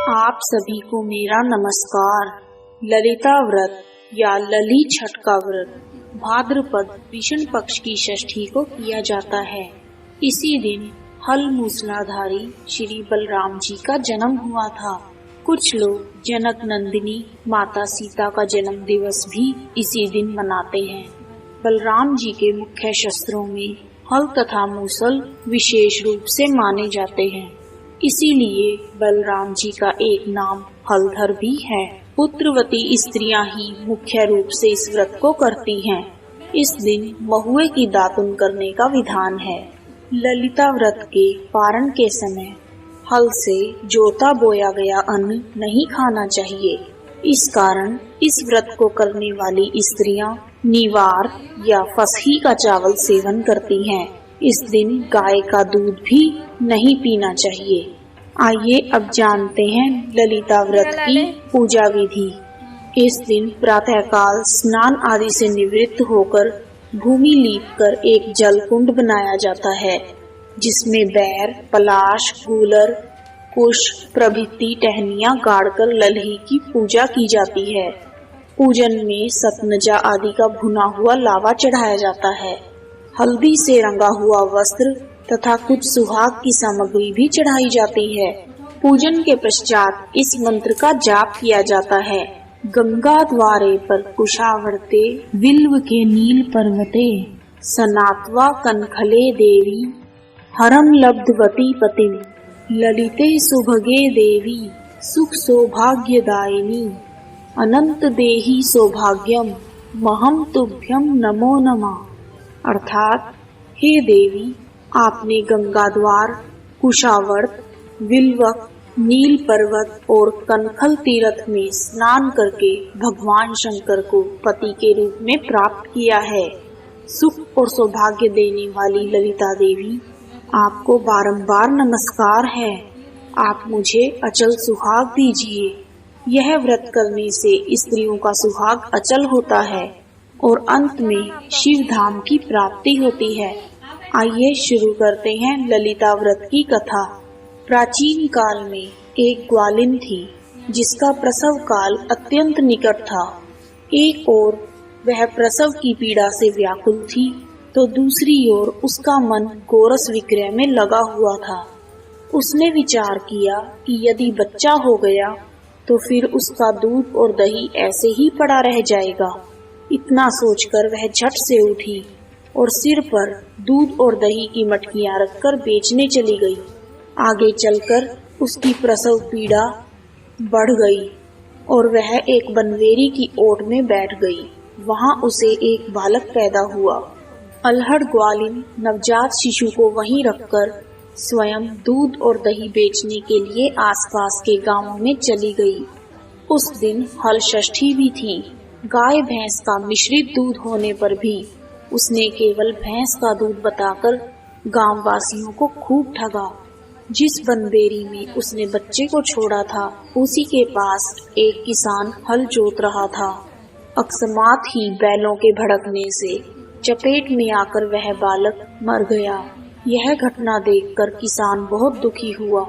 आप सभी को मेरा नमस्कार। ललिता व्रत या लली छठ का व्रत भाद्रपद कृष्ण पक्ष की षष्ठी को किया जाता है। इसी दिन हल मूसलाधारी श्री बलराम जी का जन्म हुआ था। कुछ लोग जनक नंदिनी माता सीता का जन्म दिवस भी इसी दिन मनाते हैं। बलराम जी के मुख्य शस्त्रों में हल तथा मूसल विशेष रूप से माने जाते हैं। इसीलिए बलराम जी का एक नाम हलधर भी है। पुत्रवती स्त्रियां ही मुख्य रूप से इस व्रत को करती हैं। इस दिन महुए की दातुन करने का विधान है। ललिता व्रत के पारण के समय हल से जोता बोया गया अन्न नहीं खाना चाहिए। इस कारण इस व्रत को करने वाली स्त्रियां निवार या फसही का चावल सेवन करती हैं। इस दिन गाय का दूध भी नहीं पीना चाहिए। आइए अब जानते हैं ललिता व्रत की पूजा विधि। इस दिन प्रातःकाल स्नान आदि से निवृत्त होकर भूमि लीपकर एक जल कुंड बनाया जाता है, जिसमें बैर, पलाश, गूलर, कुश प्रभृति टहनियां गाड़कर ललही की पूजा की जाती है। पूजन में सतनजा आदि का भुना हुआ लावा चढ़ाया जाता है। हल्दी से रंगा हुआ वस्त्र तथा कुछ सुहाग की सामग्री भी चढ़ाई जाती है। पूजन के पश्चात इस मंत्र का जाप किया जाता है। गंगा द्वारे पर कुशावर्ते विल्व के नील पर्वते सनात्वा कनखले देवी हरम लब्धवती पतिम ललिते सुभगे देवी सुख सौभाग्यदायिनी अनंत देही सौभाग्यम महम तुभ्यम नमो नमः। अर्थात हे देवी, आपने गंगा द्वार, कुशावर्त, विल्वक, नील पर्वत और कनखल तीर्थ में स्नान करके भगवान शंकर को पति के रूप में प्राप्त किया है। सुख और सौभाग्य देने वाली ललिता देवी, आपको बारंबार नमस्कार है। आप मुझे अचल सुहाग दीजिए। यह व्रत करने से स्त्रियों का सुहाग अचल होता है और अंत में शिव धाम की प्राप्ति होती है। आइए शुरू करते हैं ललिता व्रत की कथा। प्राचीन काल में एक ग्वालिन थी, जिसका प्रसव काल अत्यंत निकट था। एक ओर वह प्रसव की पीड़ा से व्याकुल थी, तो दूसरी ओर उसका मन गोरस विक्रय में लगा हुआ था। उसने विचार किया कि यदि बच्चा हो गया तो फिर उसका दूध और दही ऐसे ही पड़ा रह जाएगा। इतना सोचकर वह झट से उठी और सिर पर दूध और दही की मटकियां रखकर बेचने चली गई। आगे चलकर उसकी प्रसव पीड़ा बढ़ गई और वह एक बनवेरी की ओट में बैठ गई। वहां उसे एक बालक पैदा हुआ। अल्हड़ ग्वालिन नवजात शिशु को वहीं रखकर स्वयं दूध और दही बेचने के लिए आसपास के गांवों में चली गई। उस दिन हल षष्ठी भी थी। गाय भैंस का मिश्रित दूध होने पर भी उसने केवल भैंस का दूध बताकर गांव वासियों को खूब ठगा। जिस बनबेरी में उसने बच्चे को छोड़ा था, उसी के पास एक किसान हल जोत रहा था। अकस्मात ही बैलों के भड़कने से चपेट में आकर वह बालक मर गया। यह घटना देखकर किसान बहुत दुखी हुआ।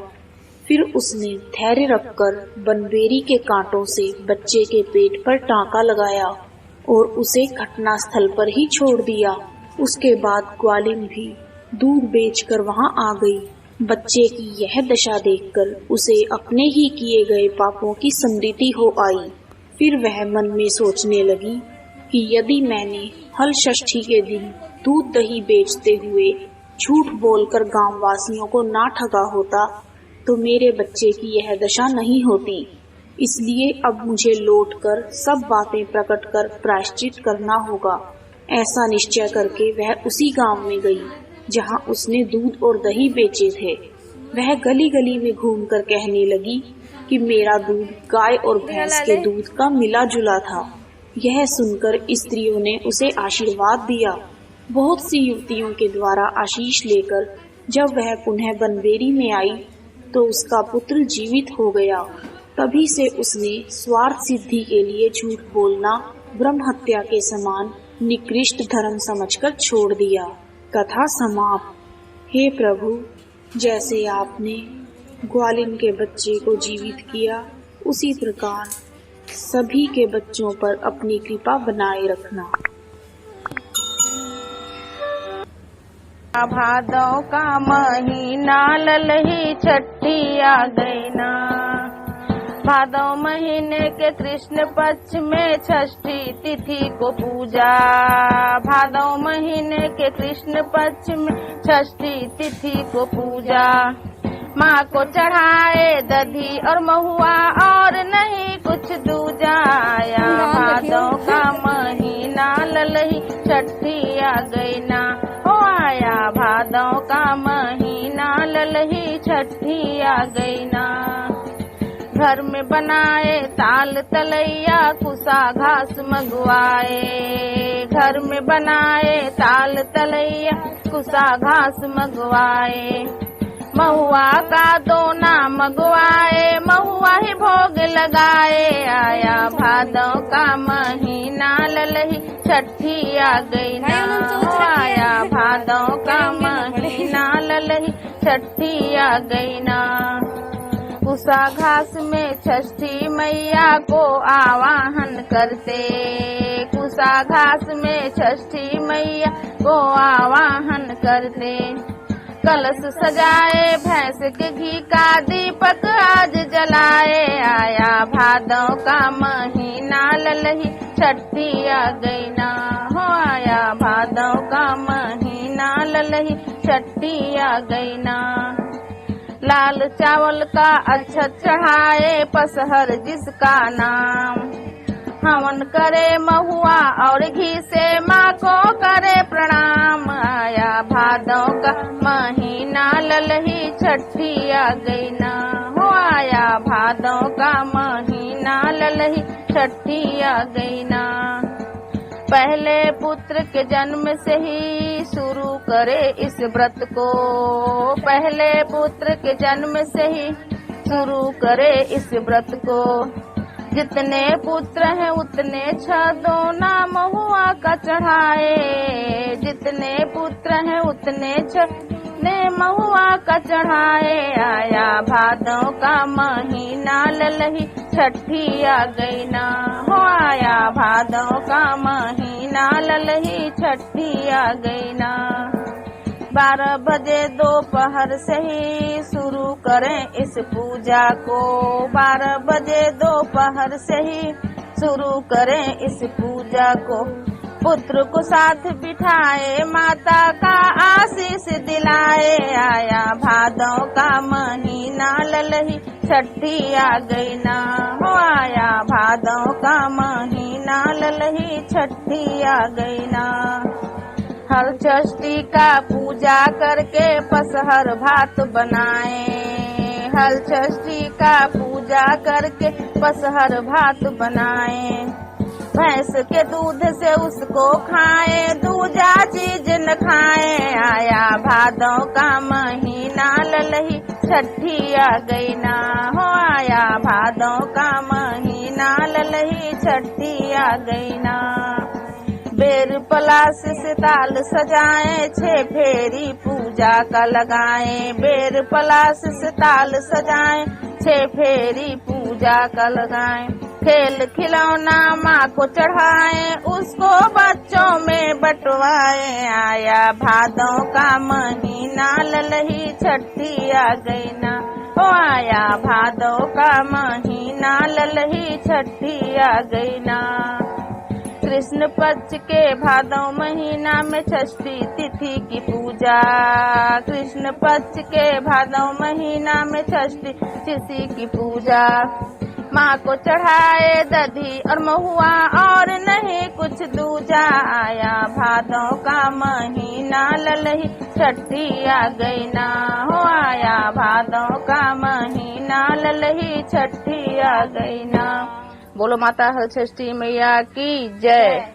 फिर उसने धैर्य रखकर बनबेरी के कांटों से बच्चे के पेट पर टांका लगाया और उसे घटना स्थल पर ही छोड़ दिया। उसके बाद ग्वालिन भी दूध बेचकर वहां आ गई। बच्चे की यह दशा देखकर उसे अपने ही किए गए पापों की स्मृति हो आई। फिर वह मन में सोचने लगी कि यदि मैंने हल षष्ठी के दिन दूध दही बेचते हुए झूठ बोलकर गांव वासियों को ना ठगा होता, तो मेरे बच्चे की यह दशा नहीं होती। इसलिए अब मुझे लौटकर सब बातें प्रकट कर प्रायश्चित करना होगा। ऐसा निश्चय करके वह उसी गांव में गई जहां उसने दूध और दही बेचे थे। वह गली गली में घूमकर कहने लगी कि मेरा दूध गाय और भैंस के दूध का मिला जुला था। यह सुनकर स्त्रियों ने उसे आशीर्वाद दिया। बहुत सी युवतियों के द्वारा आशीष लेकर जब वह पुनः बनबेरी में आई तो उसका पुत्र जीवित हो गया। तभी से उसने स्वार्थ सिद्धि के लिए झूठ बोलना ब्रह्म हत्या के समान निकृष्ट धर्म समझकर छोड़ दिया। कथा समाप्त। हे प्रभु, जैसे आपने ग्वालिन के बच्चे को जीवित किया, उसी प्रकार सभी के बच्चों पर अपनी कृपा बनाए रखना। भादों का महीना ललही छठी आ गई ना। भादो महीने के कृष्ण पक्ष में षष्ठी तिथि को पूजा। भादो महीने के कृष्ण पक्ष में षष्ठी तिथि को पूजा। माँ को चढ़ाए दधी और महुआ और नहीं कुछ दूजा। आया भादो का महीना ललही छठी आ गई ना। ओ आया भादो का महीना ललही छठी आ गई ना। घर में बनाए ताल तलैया कुसा घास मंगवाए। घर में बनाए ताल तलैया कुसा घास मंगवाए। महुआ का दोना मंगवाए, महुआ ही भोग लगाए। आया भादों का महीना ललही छठी आ गई ना। आया भादों का महीना ललही छठी आ गई ना। कुसा घास में षष्ठी मैया को आवाहन करते। कुसा घास में षष्ठी मैया को आवाहन करते। कलश सजाए भैंस के घी का दीपक आज जलाए। आया भादों का महीना ललही छठी आ गई ना। हो आया भादों का महीना ललही छठी आ गई ना। लाल चावल का अक्षत चढ़ाए पसहर जिसका नाम। हवन करे महुआ और घी से माँ को करे प्रणाम। आया भादों का महीना ललही छठी आ गई ना। हो आया भादों का महीना ललही छठी आ गई ना। पहले पुत्र के जन्म से ही शुरू करे इस व्रत को। पहले पुत्र के जन्म से ही शुरू करे इस व्रत को। जितने पुत्र हैं उतने दोना महुआ का चढ़ाए। जितने पुत्र हैं उतने महुआ का चढ़ाए। आया भादों का महीना ललही छठी आ गई ना। हो आया भादों का महीना ललही छठी आ गई ना। 12 बजे दोपहर से ही शुरू करें इस पूजा को। 12 बजे दोपहर से ही शुरू करें इस पूजा को। पुत्र को साथ बिठाए माता का आशीष दिलाए। आया भादों का महीना ललही छठी आ गई ना। हो आया भादों का महीना ललही छठी आ गई ना। हर षष्ठी का पूजा करके पसहर भात बनाए। हर षष्ठी का पूजा करके पसहर भात बनाए। भैंस के दूध से उसको खाए, दूजा चीज न खाए। आया भादों का महीना ललही छठी आ गई ना। हो आया भादों का महीना ललही छठी आ गई ना। बेर पलाश से ताल सजाए, 6 फेरी पूजा का लगाए। बेर पलाश से ताल सजाए, 6 फेरी पूजा का लगाए। खेल खिलौना माँ को चढ़ाए, उसको बच्चों में बंटवाए। आया भादों का महीना ललही छठी आ गई ना। ओ आया भादों का महीना ललही छठी आ गई ना। कृष्ण पक्ष के भादों महीना में षष्ठी तिथि की पूजा। कृष्ण पक्ष के भादों महीना में षष्ठी तिथि की पूजा। माँ को चढ़ाए दधी और महुआ और नहीं कुछ दूजा। आया भादों का महीना ललही छठी आ गई ना। हो आया भादों का महीना ललही छठी आ गई ना। बोलो माता हरषष्ठी मैया की जय।